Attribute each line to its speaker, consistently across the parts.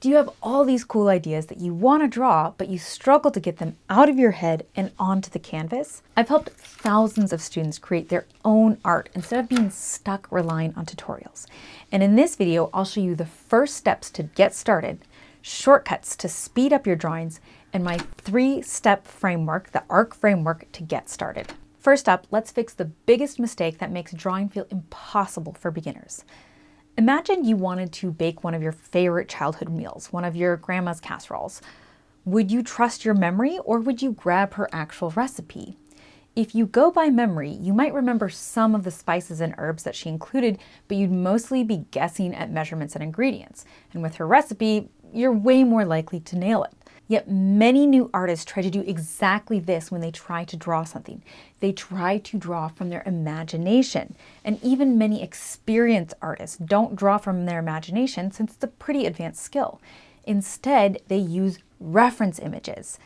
Speaker 1: Do you have all these cool ideas that you want to draw, but you struggle to get them out of your head and onto the canvas? I've helped thousands of students create their own art instead of being stuck relying on tutorials. And in this video, I'll show you the first steps to get started, shortcuts to speed up your drawings, and my 3-step framework, the ARC framework, to get started. First up, let's fix the biggest mistake that makes drawing feel impossible for beginners. Imagine you wanted to bake one of your favorite childhood meals, one of your grandma's casseroles. Would you trust your memory or would you grab her actual recipe? If you go by memory, you might remember some of the spices and herbs that she included, but you'd mostly be guessing at measurements and ingredients. And with her recipe, you're way more likely to nail it. Yet many new artists try to do exactly this when they try to draw something. They try to draw from their imagination. And even many experienced artists don't draw from their imagination since it's a pretty advanced skill. Instead, they use reference images.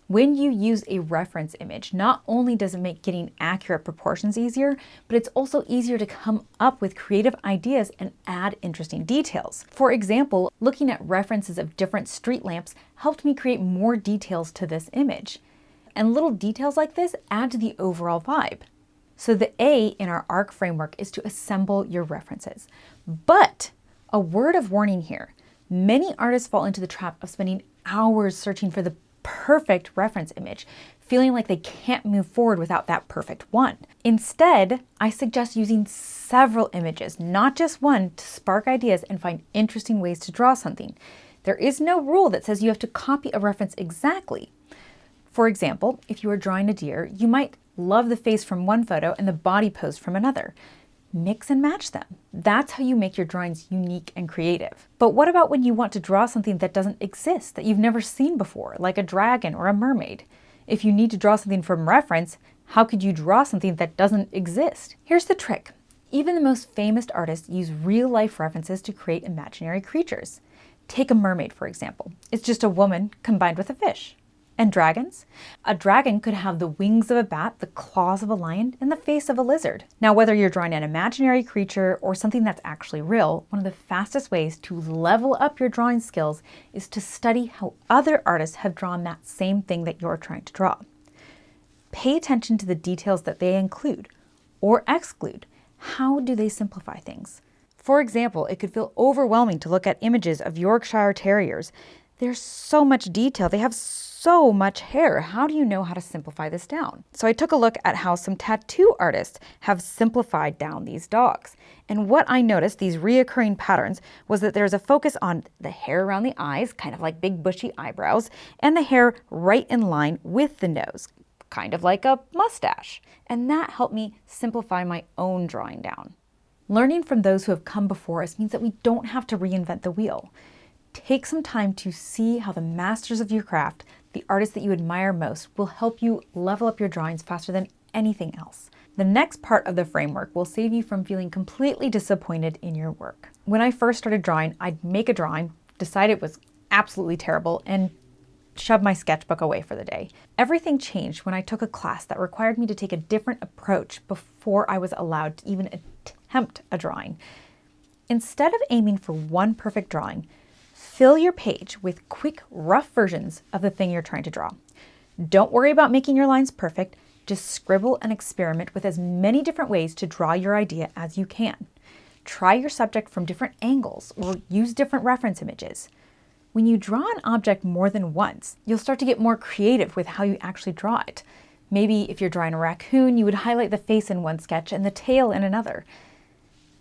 Speaker 1: When you use a reference image, not only does it make getting accurate proportions easier, but it's also easier to come up with creative ideas and add interesting details. For example, looking at references of different street lamps helped me create more details to this image. And little details like this add to the overall vibe. So the A in our ARC framework is to assemble your references. But a word of warning here, many artists fall into the trap of spending hours searching for the perfect reference image, feeling like they can't move forward without that perfect one. Instead, I suggest using several images, not just one, to spark ideas and find interesting ways to draw something. There is no rule that says you have to copy a reference exactly. For example, if you are drawing a deer, you might love the face from one photo and the body pose from another. Mix and match them. That's how you make your drawings unique and creative. But what about when you want to draw something that doesn't exist, that you've never seen before, like a dragon or a mermaid? If you need to draw something from reference, how could you draw something that doesn't exist? Here's the trick. Even the most famous artists use real-life references to create imaginary creatures. Take a mermaid, for example. It's just a woman combined with a fish. And dragons? A dragon could have the wings of a bat, the claws of a lion, and the face of a lizard. Now, whether you're drawing an imaginary creature or something that's actually real, one of the fastest ways to level up your drawing skills is to study how other artists have drawn that same thing that you're trying to draw. Pay attention to the details that they include or exclude. How do they simplify things? For example, it could feel overwhelming to look at images of Yorkshire Terriers. There's so much detail. They have so much hair. How do you know how to simplify this down? So I took a look at how some tattoo artists have simplified down these dogs. And what I noticed, these reoccurring patterns, was that there's a focus on the hair around the eyes, kind of like big bushy eyebrows, and the hair right in line with the nose, kind of like a mustache. And that helped me simplify my own drawing down. Learning from those who have come before us means that we don't have to reinvent the wheel. Take some time to see how the masters of your craft, the artists that you admire most, will help you level up your drawings faster than anything else. The next part of the framework will save you from feeling completely disappointed in your work. When I first started drawing, I'd make a drawing, decide it was absolutely terrible, and shove my sketchbook away for the day. Everything changed when I took a class that required me to take a different approach before I was allowed to even attempt a drawing. Instead of aiming for one perfect drawing, fill your page with quick, rough versions of the thing you're trying to draw. Don't worry about making your lines perfect. Just scribble and experiment with as many different ways to draw your idea as you can. Try your subject from different angles or use different reference images. When you draw an object more than once, you'll start to get more creative with how you actually draw it. Maybe if you're drawing a raccoon, you would highlight the face in one sketch and the tail in another.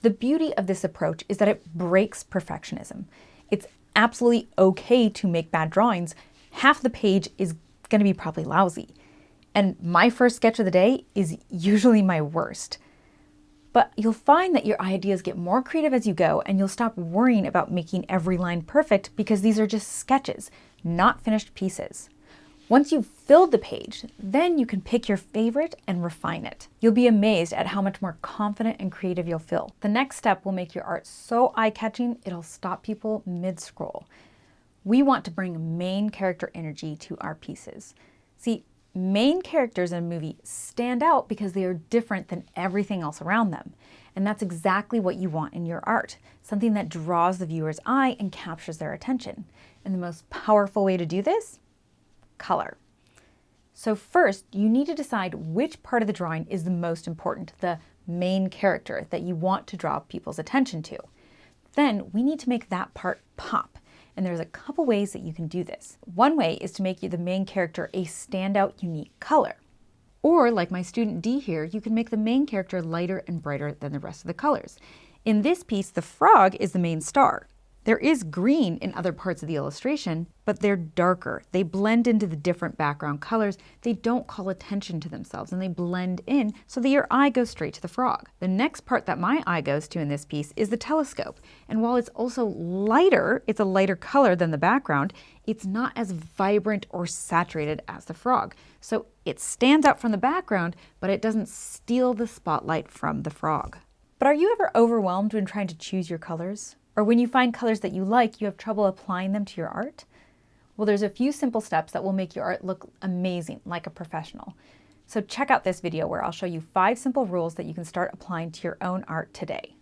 Speaker 1: The beauty of this approach is that it breaks perfectionism. It's absolutely okay to make bad drawings. Half the page is going to be probably lousy. And my first sketch of the day is usually my worst. But you'll find that your ideas get more creative as you go, and you'll stop worrying about making every line perfect because these are just sketches, not finished pieces. Once you've filled the page, then you can pick your favorite and refine it. You'll be amazed at how much more confident and creative you'll feel. The next step will make your art so eye-catching, it'll stop people mid-scroll. We want to bring main character energy to our pieces. See, main characters in a movie stand out because they are different than everything else around them. And that's exactly what you want in your art, something that draws the viewer's eye and captures their attention. And the most powerful way to do this? Color. So first, you need to decide which part of the drawing is the most important, the main character that you want to draw people's attention to. Then we need to make that part pop. And there's a couple ways that you can do this. One way is to make the main character a standout, unique color. Or like my student D here, you can make the main character lighter and brighter than the rest of the colors. In this piece, the frog is the main star. There is green in other parts of the illustration, but they're darker. They blend into the different background colors. They don't call attention to themselves, and they blend in so that your eye goes straight to the frog. The next part that my eye goes to in this piece is the telescope. And while it's also lighter, it's a lighter color than the background, it's not as vibrant or saturated as the frog. So it stands out from the background, but it doesn't steal the spotlight from the frog. But are you ever overwhelmed when trying to choose your colors? Or when you find colors that you like, you have trouble applying them to your art? Well, there's a few simple steps that will make your art look amazing, like a professional. So check out this video where I'll show you 5 simple rules that you can start applying to your own art today.